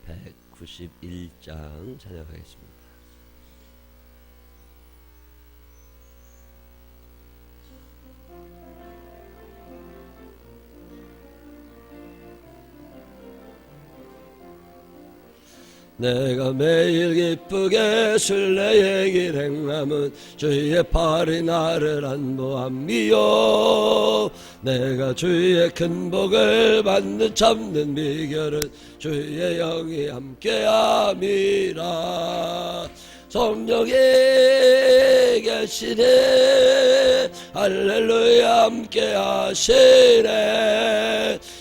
191장 찬양하겠습니다. 내가 매일 기쁘게 순례의 길 행함은 주의 팔이 나를 안보함이요. 내가 주의 큰 복을 받는 참는 비결은 주의 영이 함께함이라. 성령이 계시네, 할렐루야 함께하시네.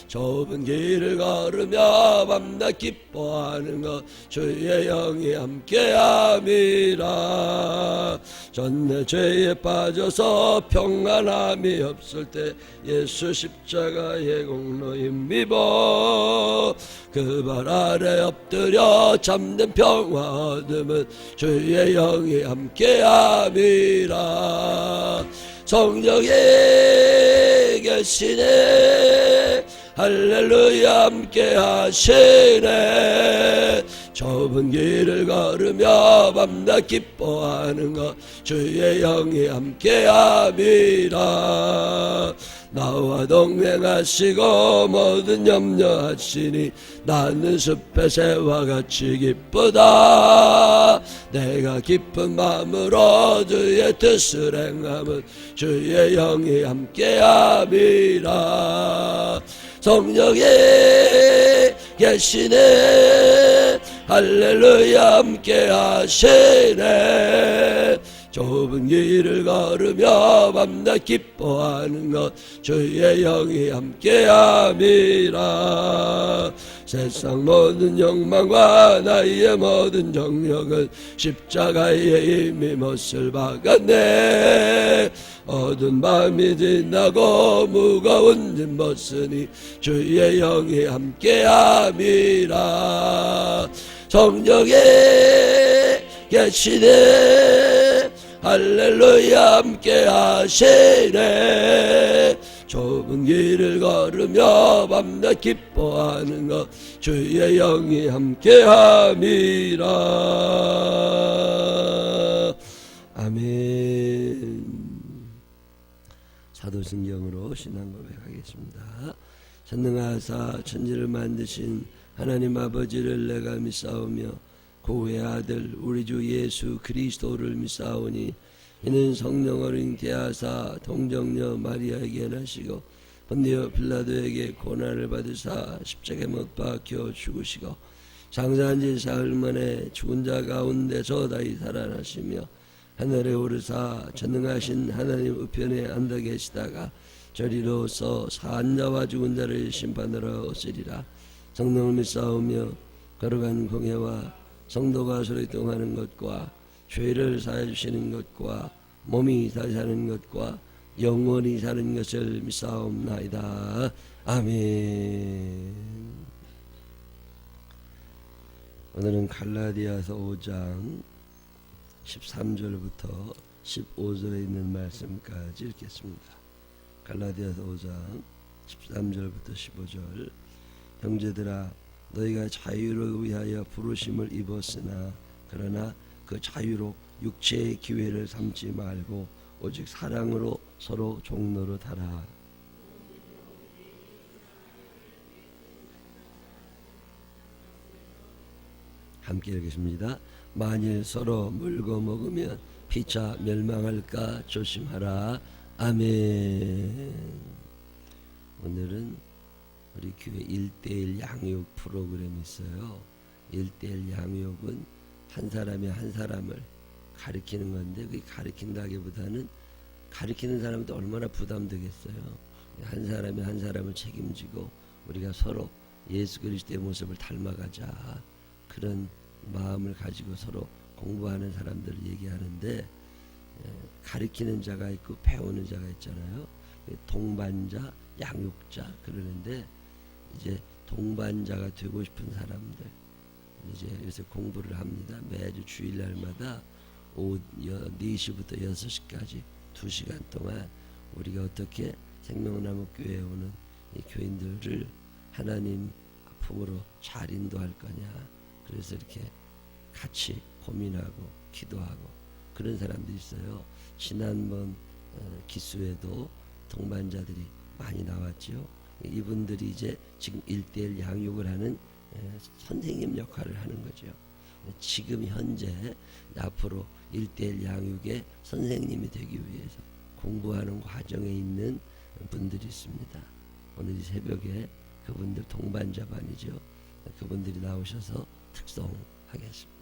좁은 길을 걸으며 밤낮 기뻐하는 것 주의 영이 함께함이라. 전내 죄에 빠져서 평안함이 없을 때 예수 십자가의 공로 힘입어 그 발 아래 엎드려 잠든 평화 얻음은 주의 영이 함께함이라. 성령이 계시네, 할렐루야 함께하시네. 좁은 길을 걸으며 밤낮 기뻐하는 것 주의 영이 함께함이라. 나와 동행하시고 모든 염려하시니 나는 숲의 새와 같이 기쁘다. 내가 기쁜 마음으로 주의 뜻을 행함은 주의 영이 함께함이라. 성령이 계시네, 할렐루야 함께하시네. 좁은 길을 걸으며 밤낮 기뻐하는 것 주의 영이 함께함이라. 세상 모든 욕망과 나의 모든 정력은 십자가에 이미 못을 박았네. 어두운 밤이 지나고 무거운 짐 벗으니 주의 영이 함께함이라. 성령이 계시네, 할렐루야 함께하시네. 좁은 길을 걸으며 밤낮 기뻐하는 것 주의 영이 함께함이라. 아멘. 사도신경으로 신앙 고백하겠습니다. 전능하사 천지를 만드신 하나님 아버지를 내가 믿사오며 그의 아들 우리 주 예수 그리스도를 믿사오니 이는 성령 어린 대하사 동정녀 마리아에게 나시고 본디오 빌라도에게 고난을 받으사 십자가에 못 박혀 죽으시고 장사한 지 사흘 만에 죽은 자 가운데서 다시 살아나시며 하늘에 오르사 전능하신 하나님 우편에 앉아 계시다가 저리로서 산 자와 죽은 자를 심판하러 오시리라. 성령을 믿사오며 거룩한 공예와 성도가 소리통하는 것과 죄를 사해 주시는 것과 몸이 다시 사는 것과 영원히 사는 것을 믿사옵나이다. 아멘. 오늘은 갈라디아서 5장 13절부터 15절에 있는 말씀까지 읽겠습니다. 갈라디아서 5장 13절부터 15절. 형제들아, 너희가 자유를 위하여 부르심을 입었으나 그러나 그 자유로 육체의 기회를 삼지 말고 오직 사랑으로 서로 종로로 달아. 함께 읽겠습니다. 만일 서로 물고 먹으면 피차 멸망할까 조심하라. 아멘. 오늘은 우리 교회 1:1 양육 프로그램이 있어요. 1:1 양육은 한 사람이 한 사람을 가르치는 건데, 그 가르친다기보다는 가르치는 사람도 얼마나 부담되겠어요. 한 사람이 한 사람을 책임지고 우리가 서로 예수 그리스도의 모습을 닮아가자, 그런 마음을 가지고 서로 공부하는 사람들을 얘기하는데, 가르치는 자가 있고 배우는 자가 있잖아요. 동반자, 양육자 그러는데, 이제 동반자가 되고 싶은 사람들 이제 요새 공부를 합니다. 매주 주일날마다 오후 4시부터 6시까지 2시간 동안 우리가 어떻게 생명나무 교회에 오는 이 교인들을 하나님 품으로 잘 인도할 거냐, 그래서 이렇게 같이 고민하고 기도하고 그런 사람들이 있어요. 지난번 기수에도 동반자들이 많이 나왔죠. 이분들이 이제 지금 1:1 양육을 하는 선생님 역할을 하는 거죠. 지금 현재 앞으로 1:1 양육의 선생님이 되기 위해서 공부하는 과정에 있는 분들이 있습니다. 오늘 이 새벽에 그분들 동반자반이죠. 그분들이 나오셔서 특송하겠습니다.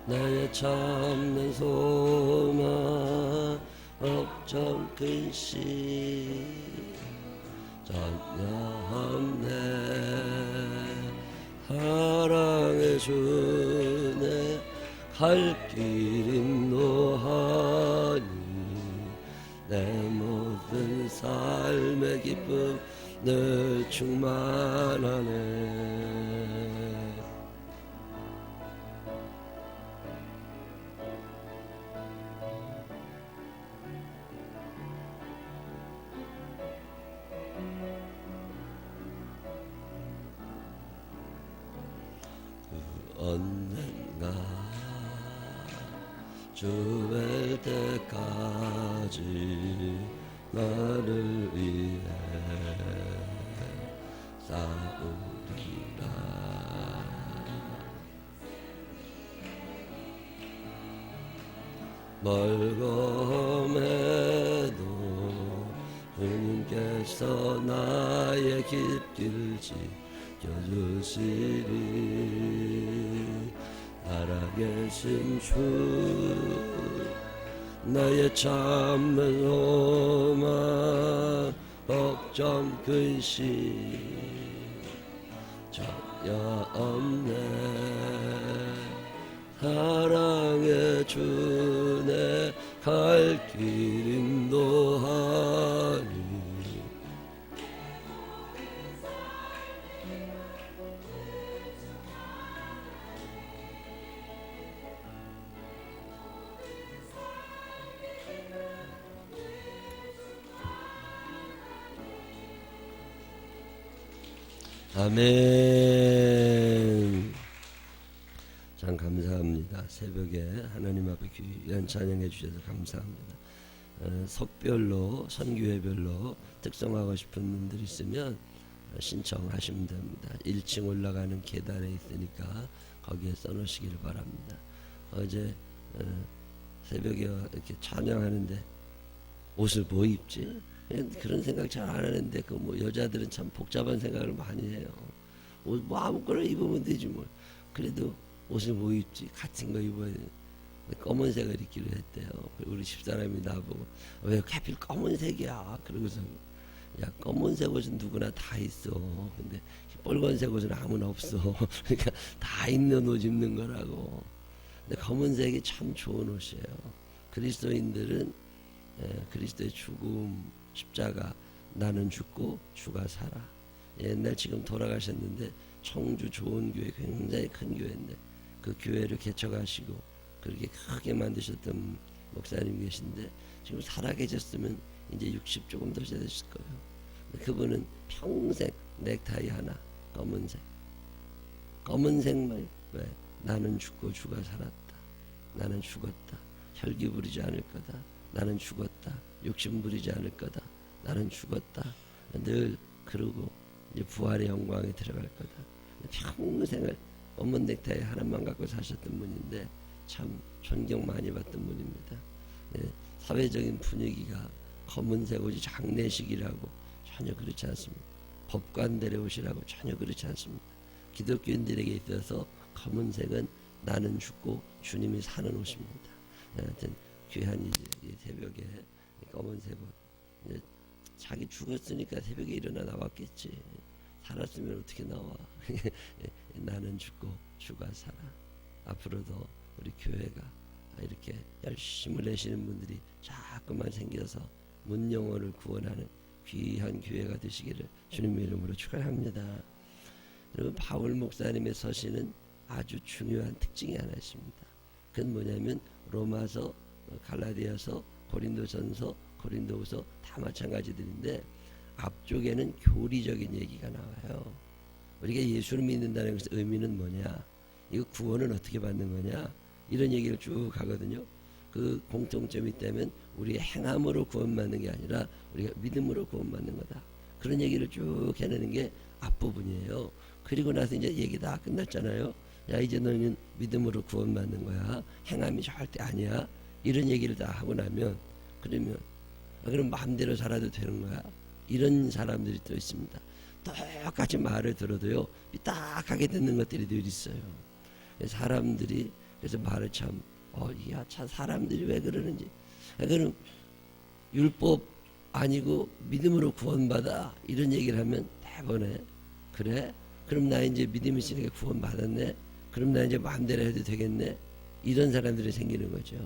나의 참는 소망 억정 근심 전혀 없네. 사랑의 주내 갈 길 인도하니 내 모든 삶의 기쁨 늘 충만하네. 언젠가 주의 때까지 나를 위해 싸우리라. 멀검에도 주님께서 나의 깃길 지켜주시리. 살아계신 주 나의 참는 소망 걱정 근심 전혀 없네. 사랑의 주내 갈 길 인도하니 아멘. 참 감사합니다. 새벽에 하나님 앞에 귀한 찬양해 주셔서 감사합니다. 석별로 선교회별로 특성하고 싶은 분들 있으면 신청하시면 됩니다. 1층 올라가는 계단에 있으니까 거기에 써놓으시기를 바랍니다. 어제 새벽에 이렇게 찬양하는데 옷을 뭐 입지? 그런 생각 잘 안 하는데 그 뭐 여자들은 참 복잡한 생각을 많이 해요. 옷 뭐 아무거나 입으면 되지 뭐. 그래도 옷을 뭐 입지 같은 거 입어야 돼. 검은색을 입기로 했대요. 우리 집사람이 나보고 왜 하필 검은색이야? 그러고서 야 검은색 옷은 누구나 다 있어. 근데 빨간색 옷은 아무나 없어. 그러니까 다 있는 옷 입는 거라고. 근데 검은색이 참 좋은 옷이에요. 그리스도인들은 그리스도의 죽음 십자가 나는 죽고 주가 살아. 옛날 지금 돌아가셨는데 청주 좋은 교회 굉장히 큰 교회인데 그 교회를 개척하시고 그렇게 크게 만드셨던 목사님 계신데 지금 살아계셨으면 이제 60 조금 더 되셨을 거예요. 그분은 평생 넥타이 하나 검은색만 왜 나는 죽고 주가 살았다. 나는 죽었다. 혈기 부리지 않을 거다. 나는 죽었다. 욕심 부리지 않을 거다. 나는 죽었다. 늘 그러고 이제 부활의 영광에 들어갈 거다. 평생을 검은 넥타이 하나만 갖고 사셨던 분인데 참 존경 많이 받던 분입니다. 사회적인 분위기가 검은색 옷이 장례식이라고 전혀 그렇지 않습니다. 법관들의 옷이라고 전혀 그렇지 않습니다. 기독교인들에게 있어서 검은색은 나는 죽고 주님이 사는 옷입니다. 하여튼 귀한 이제 새벽에 검은색 옷. 자기 죽었으니까 새벽에 일어나 나왔겠지. 살았으면 어떻게 나와? 나는 죽고 주가 살아. 앞으로도 우리 교회가 이렇게 열심을 내시는 분들이 자꾸만 생겨서 문영혼을 구원하는 귀한 교회가 되시기를 주님의 이름으로 축원합니다. 여러분 바울 목사님의 서신은 아주 중요한 특징이 하나 있습니다. 그건 뭐냐면 로마서, 갈라디아서, 고린도전서, 고린도후서 다 마찬가지들인데 앞쪽에는 교리적인 얘기가 나와요. 우리가 예수를 믿는다는 것의 의미는 뭐냐? 이거 구원은 어떻게 받는 거냐? 이런 얘기를 쭉 하거든요. 그 공통점이 있다면 우리의 행함으로 구원받는 게 아니라 우리가 믿음으로 구원받는 거다. 그런 얘기를 쭉 해내는 게 앞부분이에요. 그리고 나서 이제 얘기 다 끝났잖아요. 야 이제 너는 믿음으로 구원받는 거야. 행함이 절대 아니야. 이런 얘기를 다 하고 나면 그러면 그럼 마음대로 살아도 되는 거야. 이런 사람들이 또 있습니다. 똑같이 말을 들어도요 삐딱하게 듣는 것들이 늘 있어요. 사람들이 그래서 말을 참 사람들이 왜 그러는지. 그럼 율법 아니고 믿음으로 구원받아 이런 얘기를 하면 대번에 그래? 그럼 나 이제 믿음이 있으니까 구원받았네. 그럼 나 이제 마음대로 해도 되겠네. 이런 사람들이 생기는 거죠.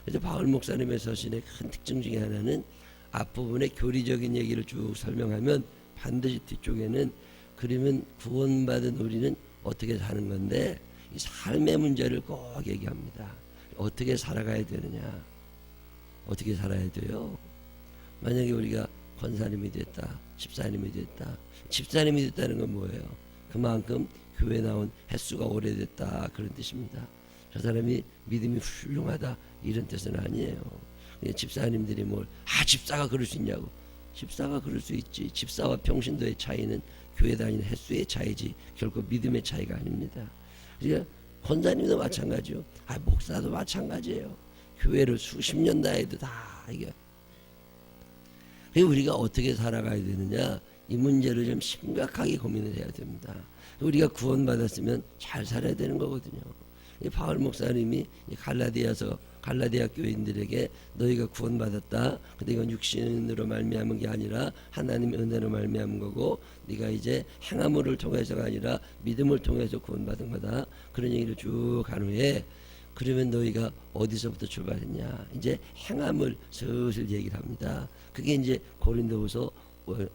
그래서 바울 목사님의 서신의 큰 특징 중에 하나는 앞부분에 교리적인 얘기를 쭉 설명하면 반드시 뒤쪽에는 그러면 구원받은 우리는 어떻게 사는 건데 이 삶의 문제를 꼭 얘기합니다. 어떻게 살아가야 되느냐. 어떻게 살아야 돼요. 만약에 우리가 권사님이 됐다. 집사님이 됐다. 집사님이 됐다는 건 뭐예요? 그만큼 교회 나온 횟수가 오래됐다 그런 뜻입니다. 저 사람이 믿음이 훌륭하다 이런 뜻은 아니에요. 집사님들이 집사가 그럴 수 있냐고. 집사가 그럴 수 있지. 집사와 평신도의 차이는 교회 다니는 횟수의 차이지 결코 믿음의 차이가 아닙니다. 그러니까 권사님도 마찬가지요. 목사도 마찬가지예요. 교회를 수십 년 다해도 다 이게. 그리고 우리가 어떻게 살아가야 되느냐 이 문제를 좀 심각하게 고민을 해야 됩니다. 우리가 구원받았으면 잘 살아야 되는 거거든요. 바울 목사님이 갈라디아 교인들에게 너희가 구원받았다. 근데 이건 육신으로 말미암은 게 아니라 하나님의 은혜로 말미암은 거고 네가 이제 행함을 통해서가 아니라 믿음을 통해서 구원받은 거다. 그런 얘기를 쭉 한 후에 그러면 너희가 어디서부터 출발했냐. 이제 행함을 슬슬 얘기를 합니다. 그게 이제 고린도후서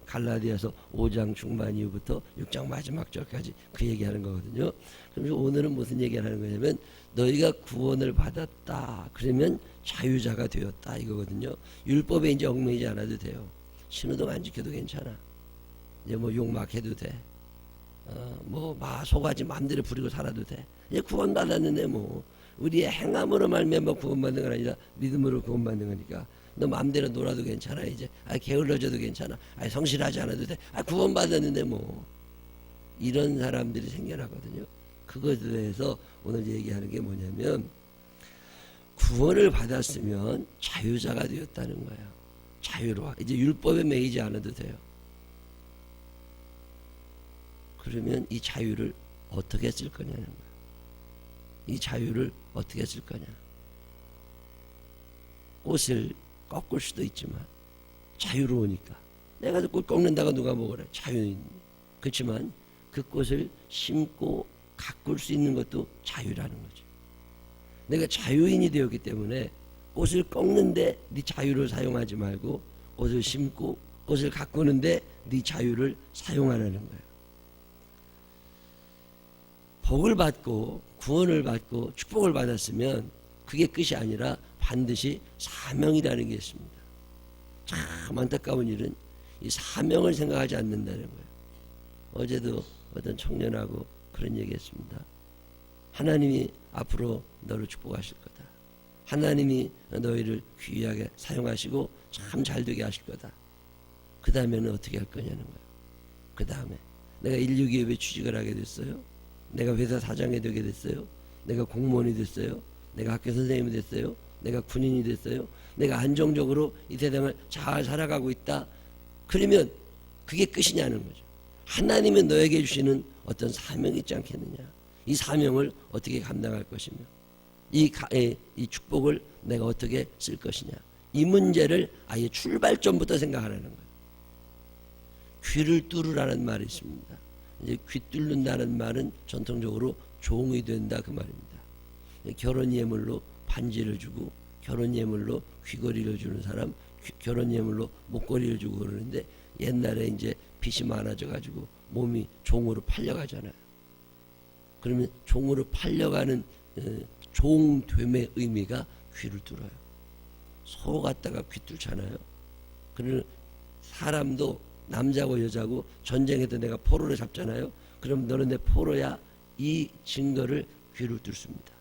갈라디아서 5장 중반 이후부터 6장 마지막 절까지 그 얘기하는 거거든요. 그래서 오늘은 무슨 얘기를 하는 거냐면 너희가 구원을 받았다. 그러면 자유자가 되었다 이거거든요. 율법에 이제 얽매이지 않아도 돼요. 신호등 안 지켜도 괜찮아. 이제 욕 막 해도 돼. 소가지 마음대로 부리고 살아도 돼. 이제 구원받았는데 우리의 행함으로 말미암아 구원받는 건 아니라 믿음으로 구원받는 거니까 너 마음대로 놀아도 괜찮아. 이제 게을러져도 괜찮아. 성실하지 않아도 돼. 구원받았는데 이런 사람들이 생겨나거든요. 그것에 대해서 오늘 얘기하는 게 뭐냐면 구원을 받았으면 자유자가 되었다는 거예요. 자유로워. 이제 율법에 매이지 않아도 돼요. 그러면 이 자유를 어떻게 쓸 거냐는 거예요. 이 자유를 어떻게 쓸 거냐. 꽃을 꺾을 수도 있지만 자유로우니까. 내가 꽃 꺾는다고 누가 뭐래. 자유인. 그렇지만 그 꽃을 심고 가꿀 수 있는 것도 자유라는 거죠. 내가 자유인이 되었기 때문에 꽃을 꺾는데 네 자유를 사용하지 말고 꽃을 심고 꽃을 가꾸는데 네 자유를 사용하라는 거예요. 복을 받고 구원을 받고 축복을 받았으면 그게 끝이 아니라 반드시 사명이라는 게 있습니다. 참 안타까운 일은 이 사명을 생각하지 않는다는 거예요. 어제도 어떤 청년하고 그런 얘기했습니다. 하나님이 앞으로 너를 축복하실 거다. 하나님이 너희를 귀하게 사용하시고 참 잘되게 하실 거다. 그 다음에는 어떻게 할 거냐는 거예요. 그 다음에 내가 인류기업에 취직을 하게 됐어요. 내가 회사 사장이 되게 됐어요. 내가 공무원이 됐어요. 내가 학교 선생님이 됐어요. 내가 군인이 됐어요. 내가 안정적으로 이 세상을 잘 살아가고 있다. 그러면 그게 끝이냐는 거죠. 하나님이 너에게 주시는 어떤 사명이 있지 않겠느냐. 이 사명을 어떻게 감당할 것이며 이 축복을 내가 어떻게 쓸 것이냐. 이 문제를 아예 출발점부터 생각하라는 거예요. 귀를 뚫으라는 말이 있습니다. 이제 귀 뚫는다는 말은 전통적으로 종이 된다 그 말입니다. 결혼 예물로 반지를 주고 결혼 예물로 귀걸이를 주는 사람, 결혼 예물로 목걸이를 주고 그러는데 옛날에 이제 빚이 많아져 가지고 몸이 종으로 팔려가잖아요. 그러면 종으로 팔려가는 종됨의 의미가 귀를 뚫어요. 소 갖다가 귀 뚫잖아요. 그러면 사람도 남자고 여자고 전쟁에도 내가 포로를 잡잖아요. 그럼 너는 내 포로야. 이 증거를 귀를 뚫습니다.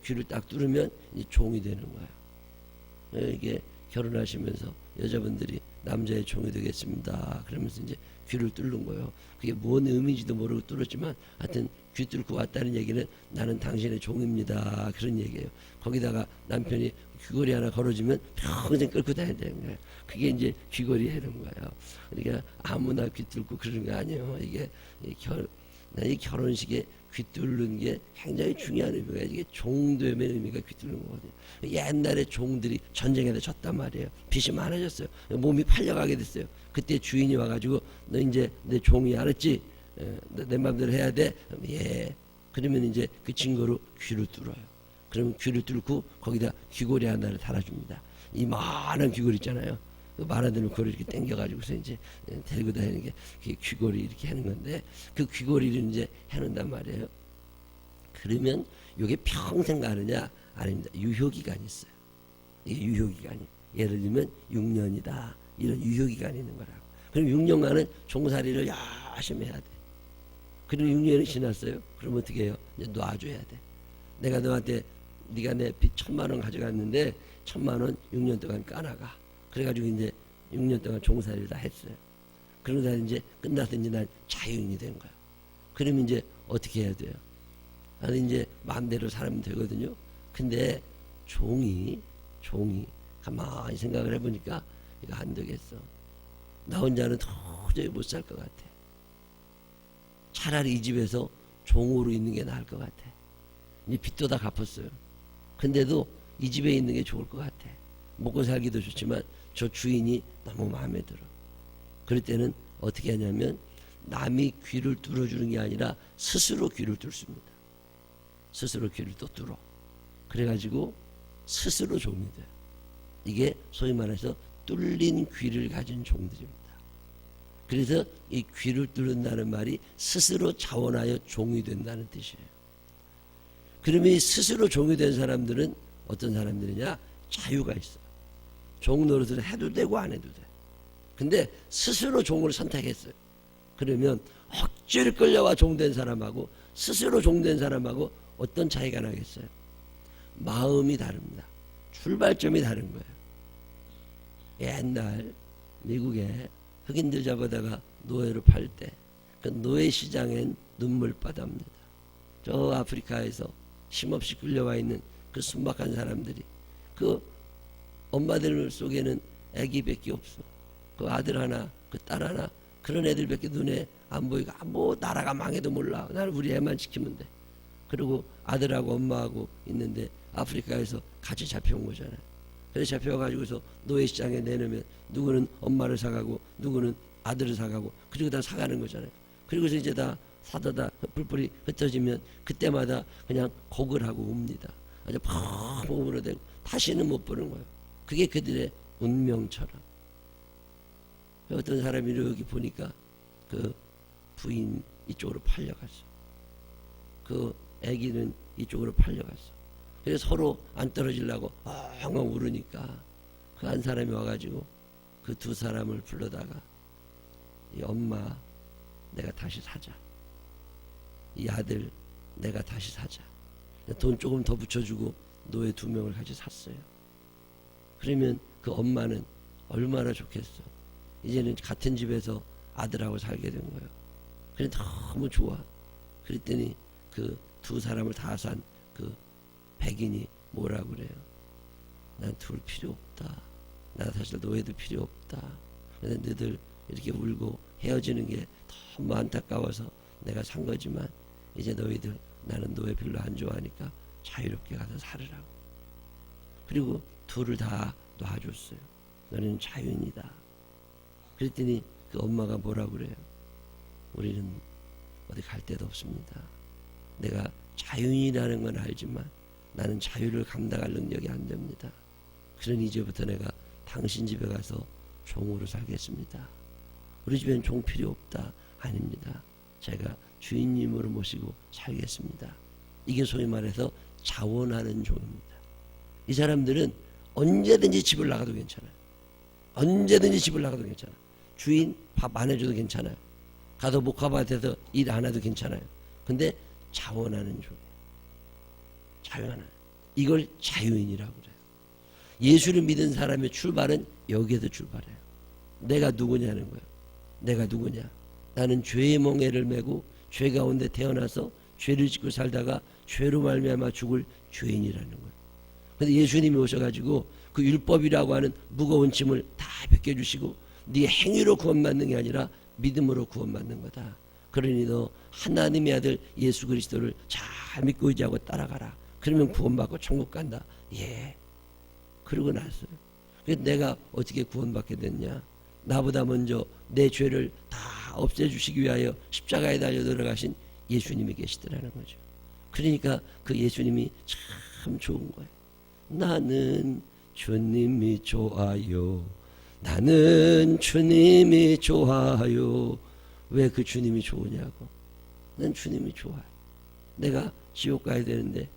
귀를 딱 뚫으면 이제 종이 되는 거예요. 이게 결혼하시면서 여자분들이 남자의 종이 되겠습니다. 그러면서 이제 귀를 뚫는 거예요. 그게 뭔 의미인지도 모르고 뚫었지만 하여튼 귀 뚫고 왔다는 얘기는 나는 당신의 종입니다. 그런 얘기예요. 거기다가 남편이 귀걸이 하나 걸어주면 평생 끌고 다녀야 되는 거예요. 그게 이제 귀걸이 하는 거예요. 그러니까 아무나 귀 뚫고 그러는 거 아니에요. 이게 이 결혼식에 귀 뚫는 게 굉장히 중요한 의미가 이게 종됨의 의미가 귀 뚫는 거거든요. 옛날에 종들이 전쟁에다 졌단 말이에요. 빚이 많아졌어요. 몸이 팔려가게 됐어요. 그때 주인이 와가지고 너 이제 내 종이 알았지? 내 맘대로 해야 돼? 예. 그러면 이제 그 증거로 귀를 뚫어요. 그러면 귀를 뚫고 거기다 귀걸이 하나를 달아줍니다. 이 많은 귀걸이 있잖아요. 그 말아드는 거를 이렇게 당겨가지고서 이제 데리고 다니는 게 귀걸이 이렇게 하는 건데 그 귀걸이를 이제 해놓는단 말이에요. 그러면 이게 평생 가느냐? 아닙니다. 유효기간이 있어요. 이게 유효기간이. 예를 들면 6년이다. 이런 유효기간이 있는 거라고. 그럼 6년간은 종살이를 열심히 해야 돼. 그럼 6년이 지났어요. 그럼 어떻게 해요? 이제 놔줘야 돼. 내가 너한테 네가 내 빚 1,000만 원 가져갔는데 1,000만 원 6년 동안 까나가. 그래가지고 이제 6년 동안 종살이를 다 했어요. 그러다 이제 끝나서 이제 난 자유인이 된 거예요. 그러면 이제 어떻게 해야 돼요? 나는 이제 마음대로 살면 되거든요. 근데 종이 가만히 생각을 해보니까 이거 안 되겠어. 나 혼자는 도저히 못 살 것 같아. 차라리 이 집에서 종으로 있는 게 나을 것 같아. 이제 빚도 다 갚았어요. 근데도 이 집에 있는 게 좋을 것 같아. 먹고 살기도 좋지만 저 주인이 너무 마음에 들어. 그럴 때는 어떻게 하냐면 남이 귀를 뚫어주는 게 아니라 스스로 귀를 뚫습니다. 스스로 귀를 또 뚫어. 그래가지고 스스로 종이 돼요. 이게 소위 말해서 뚫린 귀를 가진 종들입니다. 그래서 이 귀를 뚫는다는 말이 스스로 자원하여 종이 된다는 뜻이에요. 그러면 이 스스로 종이 된 사람들은 어떤 사람들이냐? 자유가 있어요. 종 노릇을 해도 되고 안 해도 돼. 근데 스스로 종을 선택했어요. 그러면 억지로 끌려와 종된 사람하고 스스로 종된 사람하고 어떤 차이가 나겠어요? 마음이 다릅니다. 출발점이 다른 거예요. 옛날 미국에 흑인들 잡아다가 노예로 팔 때 그 노예 시장엔 눈물바다입니다. 저 아프리카에서 힘없이 끌려와 있는 그 순박한 사람들이 그 엄마들 속에는 애기밖에 없어. 그 아들 하나, 그 딸 하나, 그런 애들밖에 눈에 안 보이고, 뭐 나라가 망해도 몰라. 나는 우리 애만 지키면 돼. 그리고 아들하고 엄마하고 있는데 아프리카에서 같이 잡혀온 거잖아요. 그래서 잡혀가지고서 노예시장에 내놓으면 누구는 엄마를 사가고 누구는 아들을 사가고, 그리고 다 사가는 거잖아요. 그리고서 이제 다 사다다 뿔뿔이 흩어지면 그때마다 그냥 곡을 하고 웁니다. 아주 펑펑으로 되고 다시는 못 보는 거예요. 그게 그들의 운명처럼. 어떤 사람이 이렇게 보니까 그 부인 이쪽으로 팔려갔어. 그 아기는 이쪽으로 팔려갔어. 그래서 서로 안 떨어지려고 엉엉 울으니까 그 한 사람이 와가지고 그 두 사람을 불러다가, 이 엄마 내가 다시 사자, 이 아들 내가 다시 사자, 돈 조금 더 붙여주고 노예 2명을 같이 샀어요. 그러면 그 엄마는 얼마나 좋겠어. 이제는 같은 집에서 아들하고 살게 된 거예요. 그래 너무 좋아. 그랬더니 그 두 사람을 다 산 그 백인이 뭐라 그래요? 난 둘 필요 없다. 나 사실 노예도 필요 없다. 근데 너희들 이렇게 울고 헤어지는 게 너무 안타까워서 내가 산 거지만, 이제 너희들 나는 노예 별로 안 좋아하니까 자유롭게 가서 살으라고. 그리고 둘을 다 놔줬어요. 너는 자유인이다. 그랬더니 그 엄마가 뭐라 그래요? 우리는 어디 갈 데도 없습니다. 내가 자유인이라는 건 알지만 나는 자유를 감당할 능력이 안 됩니다. 그러니 이제부터 내가 당신 집에 가서 종으로 살겠습니다. 우리 집엔 종 필요 없다. 아닙니다. 제가 주인님으로 모시고 살겠습니다. 이게 소위 말해서 자원하는 종입니다. 이 사람들은 언제든지 집을 나가도 괜찮아요. 언제든지 집을 나가도 괜찮아요. 주인 밥 안 해줘도 괜찮아요. 가서 목화밭에서 일 안 해도 괜찮아요. 근데 자원하는 종이에요. 자원하는. 이걸 자유인이라고 그래요. 예수를 믿은 사람의 출발은 여기에서 출발해요. 내가 누구냐는 거예요. 내가 누구냐. 나는 죄의 멍에를 메고 죄 가운데 태어나서 죄를 짓고 살다가 죄로 말미암아 죽을 죄인이라는 거예요. 근데 예수님이 오셔가지고 그 율법이라고 하는 무거운 짐을 다 벗겨주시고, 네 행위로 구원받는 게 아니라 믿음으로 구원받는 거다. 그러니 너 하나님의 아들 예수 그리스도를 잘 믿고 의지하고 따라가라. 그러면 구원받고 천국 간다. 예. 그러고 났어요. 그래서 내가 어떻게 구원받게 됐냐? 나보다 먼저 내 죄를 다 없애주시기 위하여 십자가에 달려 들어가신 예수님이 계시더라는 거죠. 그러니까 그 예수님이 참 좋은 거예요. 나는 주님이 좋아요. 나는 주님이 좋아요. 왜 그 주님이 좋으냐고. 난 주님이 좋아요. 내가 지옥 가야 되는데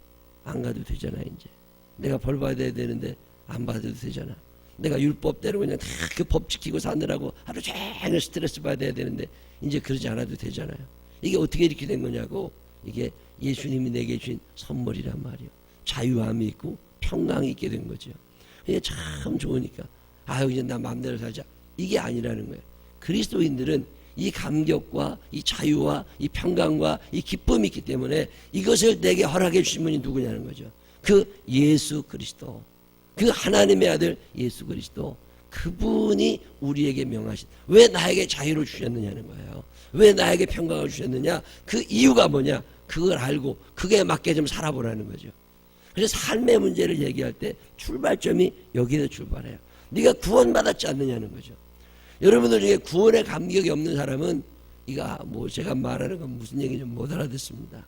안 가도 되잖아. 이제 내가 벌 받아야 되는데 안 받아도 되잖아. 내가 율법대로 그냥 다 그 법 지키고 사느라고 하루 종일 스트레스 받아야 되는데 이제 그러지 않아도 되잖아요. 이게 어떻게 이렇게 된 거냐고. 이게 예수님이 내게 주신 선물이란 말이에요. 자유함이 있고 평강이 있게 된 거죠. 이게 참 좋으니까 이제 나 마음대로 살자, 이게 아니라는 거예요. 그리스도인들은 이 감격과 이 자유와 이 평강과 이 기쁨이 있기 때문에 이것을 내게 허락해 주신 분이 누구냐는 거죠. 그 예수 그리스도, 그 하나님의 아들 예수 그리스도, 그분이 우리에게 명하신, 왜 나에게 자유를 주셨느냐는 거예요. 왜 나에게 평강을 주셨느냐. 그 이유가 뭐냐. 그걸 알고 그게 맞게 좀 살아보라는 거죠. 그래서 삶의 문제를 얘기할 때 출발점이 여기에서 출발해요. 네가 구원받았지 않느냐는 거죠. 여러분들 중에 구원의 감격이 없는 사람은 이거 뭐 제가 말하는 건 무슨 얘기인지 못 알아듣습니다.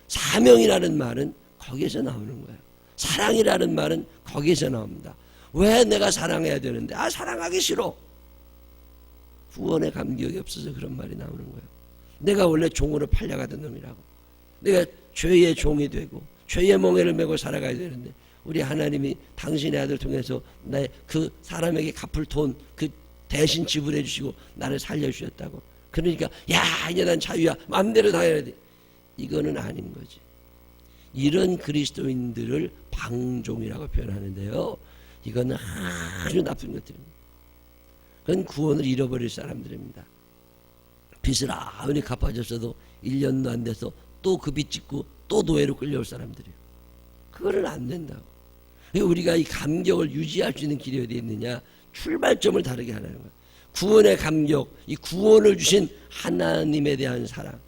사명이라는 말은 거기에서 나오는 거예요. 사랑이라는 말은 거기에서 나옵니다. 왜 내가 사랑해야 되는데 사랑하기 싫어. 구원의 감격이 없어서 그런 말이 나오는 거예요. 내가 원래 종으로 팔려가던 놈이라고. 내가 죄의 종이 되고 죄의 멍에를 메고 살아가야 되는데 우리 하나님이 당신의 아들 통해서 내 그 사람에게 갚을 돈 그 대신 지불해 주시고 나를 살려주셨다고. 그러니까 이제 난 자유야, 마음대로 다 해야 돼. 이거는 아닌 거지. 이런 그리스도인들을 방종이라고 표현하는데요, 이거는 아주 나쁜 것들입니다. 그건 구원을 잃어버릴 사람들입니다. 빚을 아무리 갚아줬어도 1년도 안 돼서 또 그 빚 짓고 또 노예로 끌려올 사람들이에요. 그거는 안 된다고. 우리가 이 감격을 유지할 수 있는 길이 어디 있느냐. 출발점을 다르게 하는 거예요. 구원의 감격, 이 구원을 주신 하나님에 대한 사랑,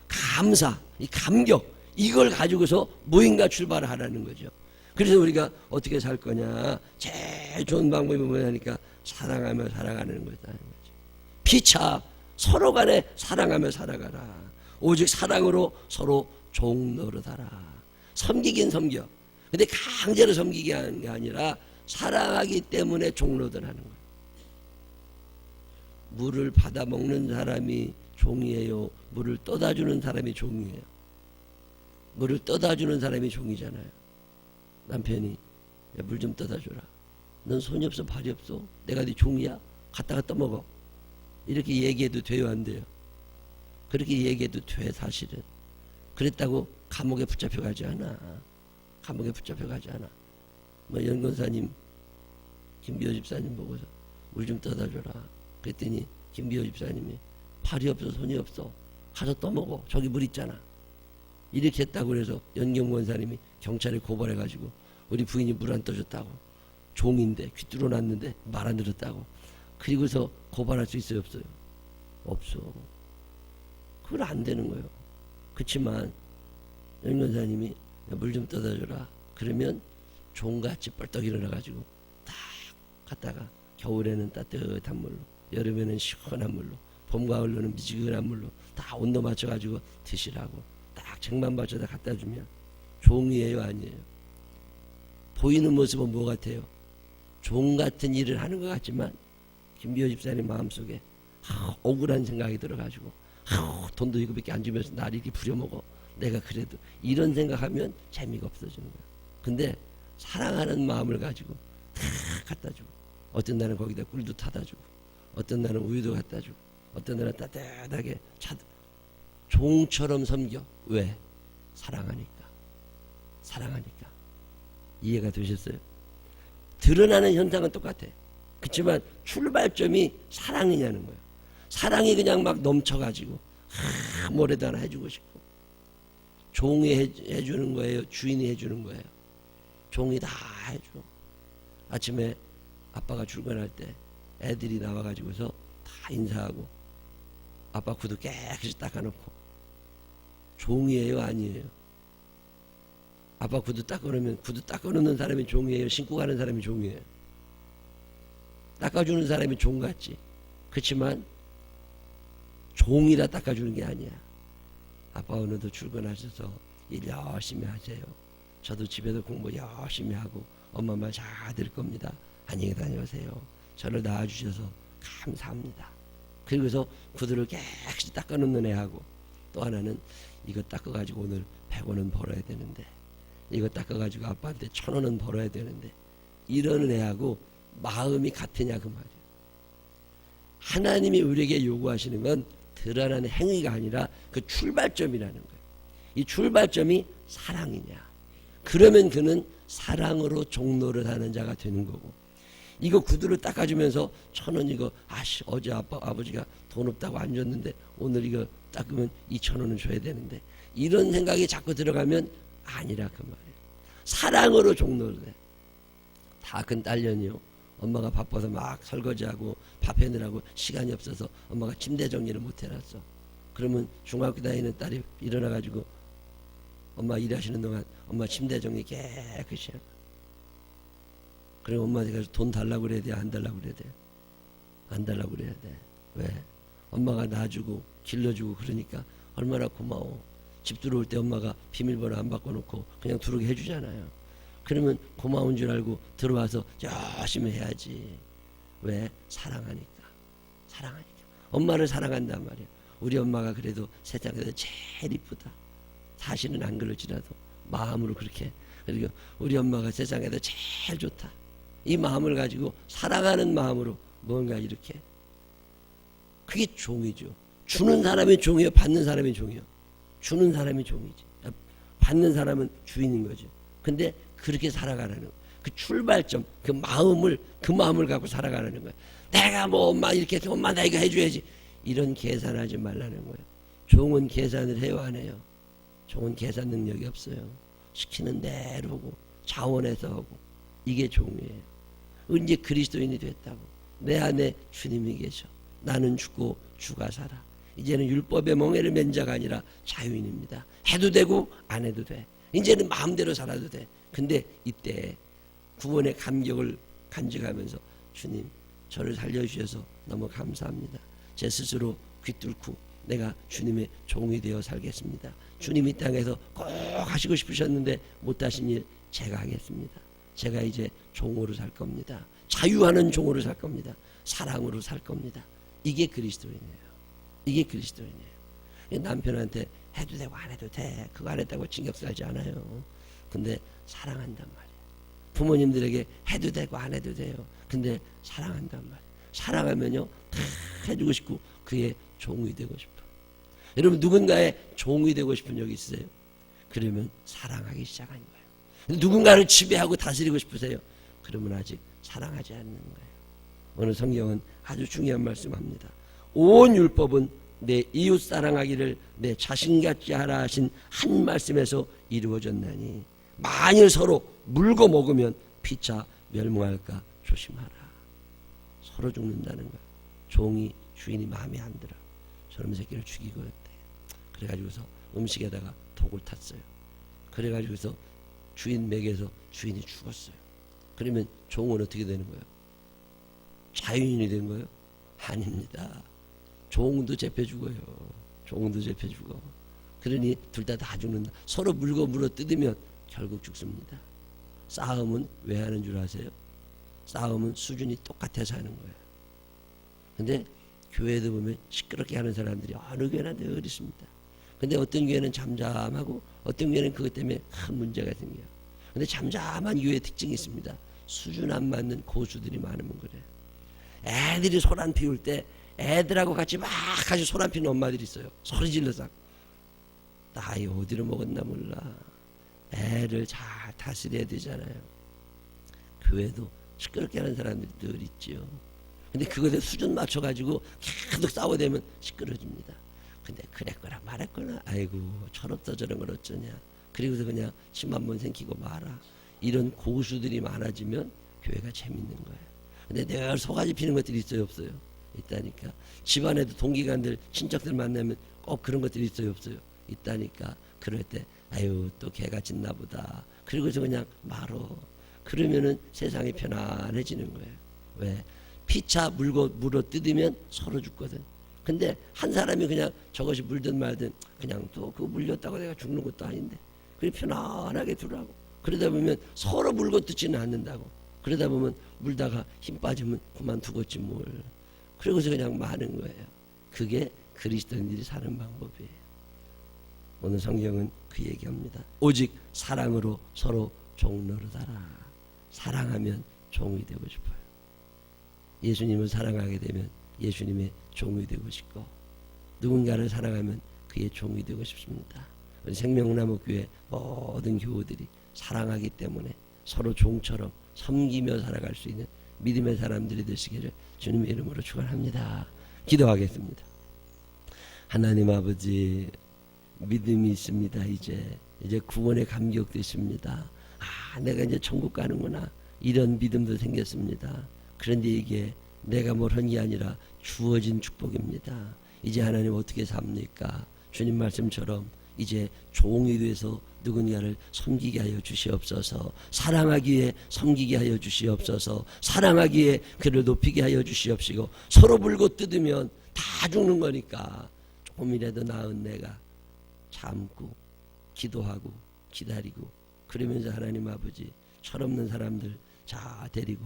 감사, 이 감격, 이걸 가지고서 무인가 출발을 하라는 거죠. 그래서 우리가 어떻게 살 거냐, 제일 좋은 방법이 뭐냐니까 사랑하며 살아가는 거다. 피차 서로 간에 사랑하며 살아가라. 오직 사랑으로 서로 종 노릇하라. 섬기긴 섬겨. 근데 강제로 섬기게 하는 게 아니라 사랑하기 때문에 종 노릇하는 거예요. 물을 받아 먹는 사람이 종이에요? 물을 떠다 주는 사람이 종이에요? 물을 떠다 주는 사람이 종이잖아요. 남편이 물 좀 떠다 줘라. 넌 손이 없어 발이 없어. 내가 네 종이야? 갖다가 떠먹어. 이렇게 얘기해도 돼요, 안 돼요? 그렇게 얘기해도 돼. 사실은 그랬다고 감옥에 붙잡혀가지 않아. 감옥에 붙잡혀가지 않아. 뭐 연건사님, 김비호 집사님 보고서 물 좀 떠다 줘라. 그랬더니 김비호 집사님이 발이 없어 손이 없어. 가서 떠먹어. 저기 물 있잖아. 이렇게 했다고 그래서 연경 권사님이 경찰에 고발해가지고 우리 부인이 물 안 떠줬다고, 종인데 귀 뚫어놨는데 말 안 들었다고, 그리고서 고발할 수 있어요, 없어요? 없어. 그건 안 되는 거예요. 그렇지만 연권사님이 물 좀 떠다 줘라. 그러면 종같이 뻘떡 일어나가지고 딱 갔다가 겨울에는 따뜻한 물로, 여름에는 시원한 물로, 봄 가을로는 미지근한 물로 다 온도 맞춰가지고 드시라고 딱 쟁반 받쳐다 갖다 주면 종이에요, 아니에요? 보이는 모습은 뭐 같아요? 종 같은 일을 하는 것 같지만 김비호 집사님 마음속에 억울한 생각이 들어가지고 돈도 이거밖에 안 주면서 나를 이렇게 부려먹어. 내가 그래도 이런 생각하면 재미가 없어지는 거야. 근데 사랑하는 마음을 가지고 다 갖다 주고, 어떤 날은 거기다 꿀도 타다 주고, 어떤 날은 우유도 갖다 주고, 어떤 날은 따뜻하게 종처럼 섬겨. 왜? 사랑하니까. 사랑하니까. 이해가 되셨어요? 드러나는 현상은 똑같아. 그렇지만 출발점이 사랑이냐는 거예요. 사랑이 그냥 막 넘쳐가지고 뭐라도 하나 해주고 싶고. 종이 해주는 거예요? 주인이 해주는 거예요? 종이 다 해줘. 아침에 아빠가 출근할 때 애들이 나와가지고서 다 인사하고 아빠 구두 깨끗이 닦아놓고. 종이에요, 아니에요? 아빠 구두 닦아놓으면 구두 닦아놓는 사람이 종이에요? 신고 가는 사람이 종이에요? 닦아주는 사람이 종같지. 그렇지만 종이라 닦아주는 게 아니야. 아빠 오늘도 출근하셔서 일 열심히 하세요. 저도 집에서 공부 열심히 하고 엄마 말 잘 들을 겁니다. 안녕히 다녀오세요. 저를 낳아주셔서 감사합니다. 그리고서 구두를 깨끗이 닦아놓는 애하고, 또 하나는 이거 닦아가지고 오늘 100원은 벌어야 되는데, 이거 닦아가지고 아빠한테 1000원은 벌어야 되는데, 이러는 애하고 마음이 같으냐 그 말이에요. 하나님이 우리에게 요구하시는 건 드러나는 행위가 아니라 그 출발점이라는 거예요. 이 출발점이 사랑이냐, 그러면 그는 사랑으로 종노를 하는 자가 되는 거고, 이거 구두를 닦아주면서 1000원 이거 어제 아버지가 돈 없다고 안 줬는데 오늘 이거 닦으면 2000원은 줘야 되는데, 이런 생각이 자꾸 들어가면 아니라 그 말이에요. 사랑으로 종노를 해. 다 큰 딸년이요. 엄마가 바빠서 막 설거지하고 밥 해느라고 시간이 없어서 엄마가 침대 정리를 못 해놨어. 그러면 중학교 다니는 딸이 일어나가지고 엄마 일하시는 동안 엄마 침대 정리 깨끗이 하고, 그리고 엄마한테 가서 돈 달라고 그래야 돼? 안 달라고 그래야 돼? 안 달라고 그래야 돼. 왜? 엄마가 놔주고 길러주고 그러니까 얼마나 고마워. 집 들어올 때 엄마가 비밀번호 안 바꿔놓고 그냥 들어오게 해주잖아요. 그러면 고마운 줄 알고 들어와서 열심히 해야지. 왜? 사랑하니까. 사랑하니까. 엄마를 사랑한단 말이야. 우리 엄마가 그래도 세상에서 제일 이쁘다. 사실은 안 그럴지라도 마음으로 그렇게. 그리고 우리 엄마가 세상에서 제일 좋다. 이 마음을 가지고 사랑하는 마음으로 뭔가 이렇게. 그게 종이죠. 주는 사람이 종이요, 받는 사람이 종이요. 주는 사람이 종이지. 받는 사람은 주인인 거죠. 근데 그렇게 살아가라는 그 출발점, 그 마음을 갖고 살아가라는 거예요. 내가 뭐 엄마 이렇게 해서 엄마 나 이거 해줘야지, 이런 계산하지 말라는 거예요. 종은 계산을 해요, 안 해요? 종은 계산 능력이 없어요. 시키는 대로 하고 자원해서 하고, 이게 종이에요. 이제 그리스도인이 됐다고. 내 안에 주님이 계셔. 나는 죽고 주가 살아. 이제는 율법의 멍에를 맨 자가 아니라 자유인입니다. 해도 되고 안 해도 돼. 이제는 마음대로 살아도 돼. 근데 이때 구원의 감격을 간직하면서 주님 저를 살려주셔서 너무 감사합니다. 제 스스로 귀뚫고 내가 주님의 종이 되어 살겠습니다. 주님 이 땅에서 꼭 하시고 싶으셨는데 못하신 일 제가 하겠습니다. 제가 이제 종으로 살 겁니다. 자유하는 종으로 살 겁니다. 사랑으로 살 겁니다. 이게 그리스도인이에요. 이게 그리스도인이에요. 남편한테 해도 되고 안 해도 돼. 그거 안 했다고 징격살지 않아요. 근데 사랑한단 말이에요. 부모님들에게 해도 되고 안 해도 돼요. 근데 사랑한단 말이에요. 사랑하면요 다 해주고 싶고 그의 종이 되고 싶어. 여러분 누군가의 종이 되고 싶은 적이 있으세요? 그러면 사랑하기 시작한 거예요. 누군가를 지배하고 다스리고 싶으세요? 그러면 아직 사랑하지 않는 거예요. 오늘 성경은 아주 중요한 말씀합니다. 온 율법은 내 이웃 사랑하기를 내 자신같이 하라 하신 한 말씀에서 이루어졌나니 만일 서로 물고 먹으면 피차 멸망할까 조심하라. 서로 죽는다는 거예요. 종이 주인이 마음에 안 들어. 저놈 새끼를 죽이고 했대. 그래가지고서 음식에다가 독을 탔어요. 그래가지고서 주인 먹여서 주인이 죽었어요. 그러면 종은 어떻게 되는 거예요? 자유인이 된 거예요? 아닙니다. 종도 잡혀 죽어요. 종도 잡혀 죽어. 그러니 둘 다 죽는다. 서로 물고 물어 뜯으면 결국 죽습니다. 싸움은 왜 하는 줄 아세요? 싸움은 수준이 똑같아서 하는 거예요. 근데 교회도 보면 시끄럽게 하는 사람들이 어느 교회나 늘 있습니다. 근데 어떤 교회는 잠잠하고 어떤 교회는 그것 때문에 큰 문제가 생겨요. 근데 잠잠한 교회의 특징이 있습니다. 수준 안 맞는 고수들이 많으면 그래요. 애들이 소란 피울 때 애들하고 같이 막 같이 소란 피는 엄마들이 있어요. 소리 질러서 나이 어디로 먹었나 몰라. 애를 잘 다스려야 되잖아요. 교회도 시끄럽게 하는 사람들이 늘 있죠. 근데 그것에 수준 맞춰가지고 계속 싸워대면 시끄러집니다. 근데 그랬거나 말했거나 아이고 철없다 저런 걸 어쩌냐. 그리고서 그냥 침 한 번 생기고 말아. 이런 고수들이 많아지면 교회가 재밌는 거예요. 근데 늘 소가지 피는 것들이 있어요 없어요? 있다니까. 집안에도 동기간들 친척들 만나면 꼭 그런 것들이 있어요 없어요? 있다니까. 그럴 때 아유 또 개가 짖나 보다. 그리고서 그냥 말어. 그러면은 세상이 편안해지는 거예요. 왜? 피차 물어 뜯으면 서로 죽거든. 근데 한 사람이 그냥 저것이 물든 말든 그냥 또 그거 물렸다고 내가 죽는 것도 아닌데 그래 편안하게 두라고. 그러다 보면 서로 물고 뜯지는 않는다고. 그러다 보면 물다가 힘 빠지면 그만두겠지 뭘. 그러고서 그냥 마는 거예요. 그게 그리스도인들이 사는 방법이에요. 오늘 성경은 그 얘기합니다. 오직 사랑으로 서로 종노릇하라. 사랑하면 종이 되고 싶어요. 예수님을 사랑하게 되면 예수님의 종이 되고 싶고 누군가를 사랑하면 그의 종이 되고 싶습니다. 우리 생명나무교회 모든 교우들이 사랑하기 때문에 서로 종처럼 섬기며 살아갈 수 있는 믿음의 사람들이 되시기를 주님의 이름으로 축원합니다. 기도하겠습니다. 하나님 아버지 믿음이 있습니다. 이제 구원의 감격도 있습니다. 내가 이제 천국 가는구나 이런 믿음도 생겼습니다. 그런데 이게 내가 뭘 한 게 아니라 주어진 축복입니다. 이제 하나님 어떻게 삽니까? 주님 말씀처럼 이제 종이 돼서 누군가를 섬기게 하여 주시옵소서. 사랑하기에 섬기게 하여 주시옵소서. 사랑하기에 그를 높이게 하여 주시옵시고 서로 물고 뜯으면 다 죽는 거니까 조금이라도 나은 내가 참고 기도하고 기다리고 그러면서 하나님 아버지 철없는 사람들 자 데리고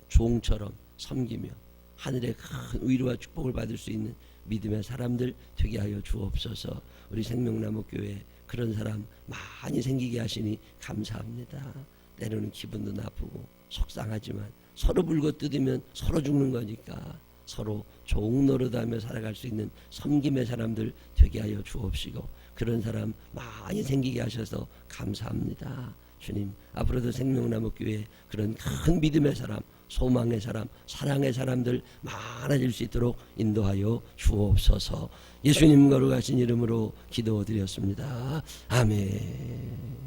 종처럼 섬기며 하늘의 큰 위로와 축복을 받을 수 있는 믿음의 사람들 되게 하여 주옵소서. 우리 생명나무교회 그런 사람 많이 생기게 하시니 감사합니다. 때로는 기분도 나쁘고 속상하지만 서로 물고 뜯으면 서로 죽는 거니까 서로 종 노릇하며 살아갈 수 있는 섬김의 사람들 되게 하여 주옵시고 그런 사람 많이 생기게 하셔서 감사합니다. 주님 앞으로도 생명나무교회 그런 큰 믿음의 사람 소망의 사람 사랑의 사람들 많아질 수 있도록 인도하여 주옵소서. 예수님 거룩하신 이름으로 기도드렸습니다. 아멘.